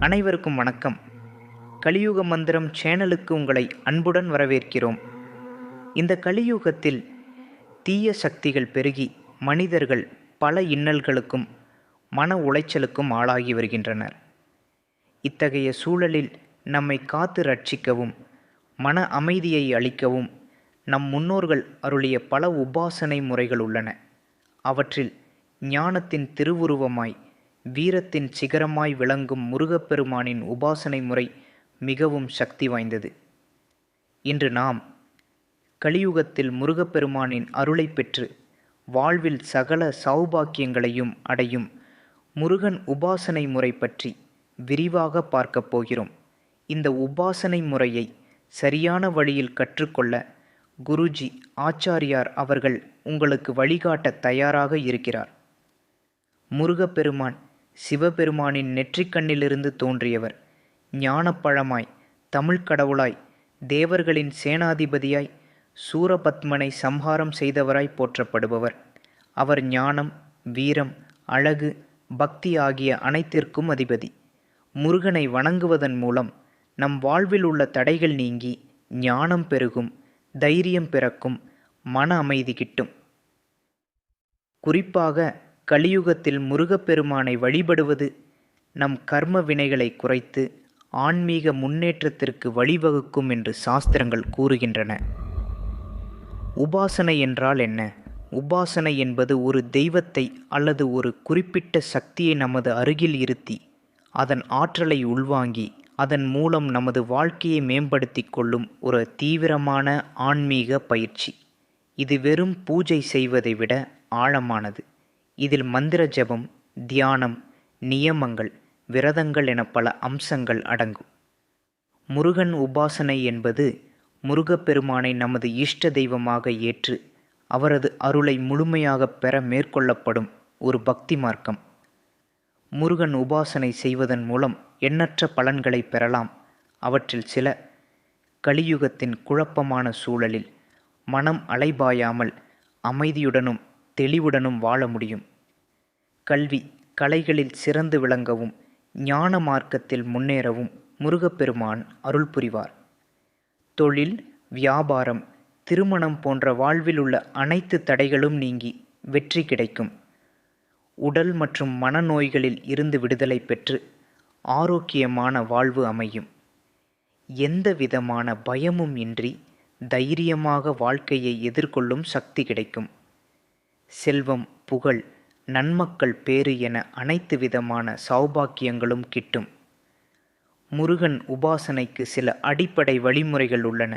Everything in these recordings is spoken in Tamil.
அனைவருக்கும் வணக்கம். கலியுக மந்திரம் சேனலுக்கு உங்களை அன்புடன் வரவேற்கிறோம். இந்த கலியுகத்தில் தீய சக்திகள் பெருகி மனிதர்கள் பல இன்னல்களுக்கும் மன உளைச்சலுக்கும் ஆளாகி வருகின்றனர். இத்தகைய சூழலில் நம்மை காத்து ரட்சிக்கவும் மன அமைதியை அளிக்கவும் நம் முன்னோர்கள் அருளிய பல உபாசனை முறைகள் உள்ளன. அவற்றில் ஞானத்தின் திருவுருவமாய் வீரத்தின் சிகரமாய் விளங்கும் முருகப்பெருமானின் உபாசனை முறை மிகவும் சக்தி வாய்ந்தது. இன்று நாம் கலியுகத்தில் முருகப்பெருமானின் அருளை பெற்று வாழ்வில் சகல சௌபாக்கியங்களையும் அடையும் முருகன் உபாசனை முறை பற்றி விரிவாக பார்க்கப் போகிறோம். இந்த உபாசனை முறையை சரியான வழியில் கற்றுக்கொள்ள குருஜி ஆச்சாரியார் அவர்கள் உங்களுக்கு வழிகாட்ட தயாராக இருக்கிறார். முருகப்பெருமான் சிவபெருமானின் நெற்றிக்கண்ணிலிருந்து தோன்றியவர். ஞானப்பழமாய் தமிழ் கடவுளாய் தேவர்களின் சேனாதிபதியாய் சூரபத்மனை சம்ஹாரம் செய்தவராய் போற்றப்படுபவர். அவர் ஞானம், வீரம், அழகு, பக்தி ஆகிய அனைத்திற்கும் அதிபதி. முருகனை வணங்குவதன் மூலம் நம் வாழ்வில் உள்ள தடைகள் நீங்கி ஞானம் பெருகும், தைரியம் பிறக்கும், மன அமைதி கிட்டும். குறிப்பாக கலியுகத்தில் முருகப்பெருமானை வழிபடுவது நம் கர்ம வினைகளை குறைத்து ஆன்மீக முன்னேற்றத்திற்கு வழிவகுக்கும் என்று சாஸ்திரங்கள் கூறுகின்றன. உபாசனை என்றால் என்ன? உபாசனை என்பது ஒரு தெய்வத்தை அல்லது ஒரு குறிப்பிட்ட சக்தியை நமது அருகில் இருத்தி அதன் ஆற்றலை உள்வாங்கி அதன் மூலம் நமது வாழ்க்கையை மேம்படுத்தி கொள்ளும் ஒரு தீவிரமான ஆன்மீக பயிற்சி. இது வெறும் பூஜை செய்வதை விட ஆழமானது. இதில் மந்திர ஜபம், தியானம், நியமங்கள், விரதங்கள் என பல அம்சங்கள் அடங்கும். முருகன் உபாசனை என்பது முருகப்பெருமானை நமது இஷ்ட தெய்வமாக ஏற்று அவரது அருளை முழுமையாக பெற மேற்கொள்ளப்படும் ஒரு பக்தி மார்க்கம். முருகன் உபாசனை செய்வதன் மூலம் எண்ணற்ற பலன்களை பெறலாம். அவற்றில் சில: கலியுகத்தின் குழப்பமான சூழலில் மனம் அலைபாயாமல் அமைதியுடனும் தெளிவுடனும் வாழ முடியும். கல்வி, கலைகளில் சிறந்து விளங்கவும் ஞான மார்க்கத்தில் முன்னேறவும் முருகப்பெருமான் அருள் புரிவார். தொழில், வியாபாரம், திருமணம் போன்ற வாழ்வில் உள்ள அனைத்து தடைகளும் நீங்கி வெற்றி கிடைக்கும். உடல் மற்றும் மனநோய்களில் இருந்து விடுதலை பெற்று ஆரோக்கியமான வாழ்வு அமையும். எந்த விதமான பயமும் இன்றி தைரியமாக வாழ்க்கையை எதிர்கொள்ளும் சக்தி கிடைக்கும். செல்வம், புகழ், நன்மக்கள் பேறு என அனைத்து விதமான சௌபாக்கியங்களும் கிட்டும். முருகன் உபாசனைக்கு சில அடிப்படை வழிமுறைகள் உள்ளன.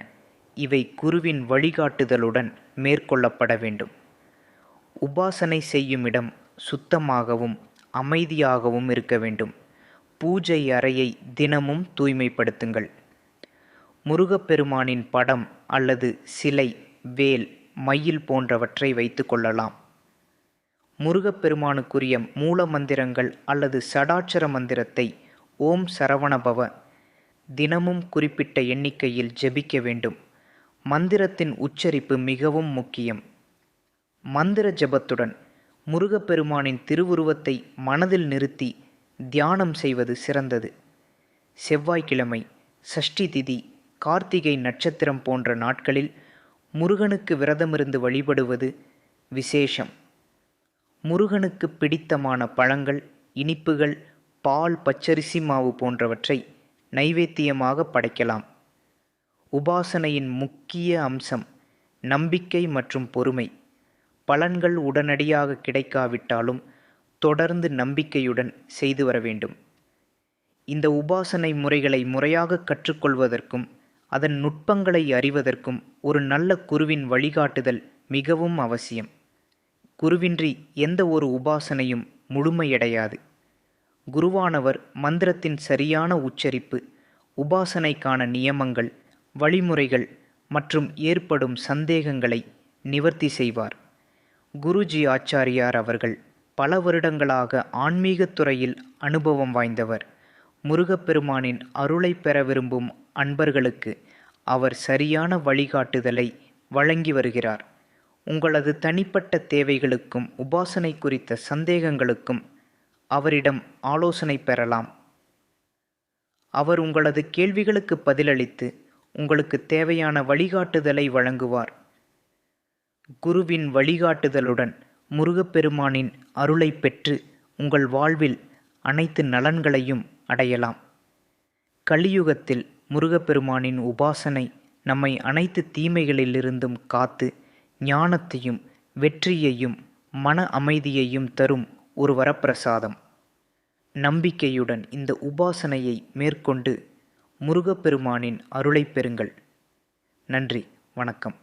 இவை குருவின் வழிகாட்டுதலுடன் மேற்கொள்ளப்பட வேண்டும். உபாசனை செய்யும் இடம் சுத்தமாகவும் அமைதியாகவும் இருக்க வேண்டும். பூஜை அறையை தினமும் தூய்மைப்படுத்துங்கள். முருகப்பெருமானின் படம் அல்லது சிலை, வேல், மயில் போன்றவற்றை வைத்து கொள்ளலாம். முருகப்பெருமானுக்குரிய மூல மந்திரங்கள் அல்லது சடாட்சர மந்திரத்தை ஓம் சரவணபவ தினமும் குறிப்பிட்ட எண்ணிக்கையில் ஜெபிக்க வேண்டும். மந்திரத்தின் உச்சரிப்பு மிகவும் முக்கியம். மந்திர ஜபத்துடன் முருகப்பெருமானின் திருவுருவத்தை மனதில் நிறுத்தி தியானம் செய்வது சிறந்தது. செவ்வாய்க்கிழமை, சஷ்டி திதி, கார்த்திகை நட்சத்திரம் போன்ற நாட்களில் முருகனுக்கு விரதமிருந்து வழிபடுவது விசேஷம். முருகனுக்கு பிடித்தமான பழங்கள், இனிப்புகள், பால், பச்சரிசி மாவு போன்றவற்றை நைவேத்தியமாக படைக்கலாம். உபாசனையின் முக்கிய அம்சம் நம்பிக்கை மற்றும் பொறுமை. பலன்கள் உடனடியாக கிடைக்காவிட்டாலும் தொடர்ந்து நம்பிக்கையுடன் செய்து வர வேண்டும். இந்த உபாசனை முறைகளை முறையாக கற்றுக்கொள்வதற்கும் அதன் நுட்பங்களை அறிவதற்கும் ஒரு நல்ல குருவின் வழிகாட்டுதல் மிகவும் அவசியம். குருவின்றி எந்த ஒரு உபாசனையும் முழுமையடையாது. குருவானவர் மந்திரத்தின் சரியான உச்சரிப்பு, உபாசனைக்கான நியமங்கள், வழிமுறைகள் மற்றும் ஏற்படும் சந்தேகங்களை நிவர்த்தி செய்வார். குருஜி ஆச்சாரியார் அவர்கள் பல வருடங்களாக ஆன்மீகத் துறையில் அனுபவம் வாய்ந்தவர். முருகப்பெருமானின் அருளை பெற விரும்பும் அன்பர்களுக்கு அவர் சரியான வழிகாட்டுதலை வழங்கி வருகிறார். உங்களது தனிப்பட்ட தேவைகளுக்கும் உபாசனை குறித்த சந்தேகங்களுக்கும் அவரிடம் ஆலோசனை பெறலாம். அவர் உங்களது கேள்விகளுக்கு பதிலளித்து உங்களுக்கு தேவையான வழிகாட்டுதலை வழங்குவார். குருவின் வழிகாட்டுதலுடன் முருகப்பெருமானின் அருளை பெற்று உங்கள் வாழ்வில் அனைத்து நலன்களையும் அடையலாம். கலியுகத்தில் முருகப்பெருமானின் உபாசனை நம்மை அனைத்து தீமைகளிலிருந்தும் காத்து ஞானத்தையும் வெற்றியையும் மன அமைதியையும் தரும் ஒரு வரப்பிரசாதம். நம்பிக்கையுடன் இந்த உபாசனையை மேற்கொண்டு முருகப்பெருமானின் அருளை பெறுங்கள். நன்றி, வணக்கம்.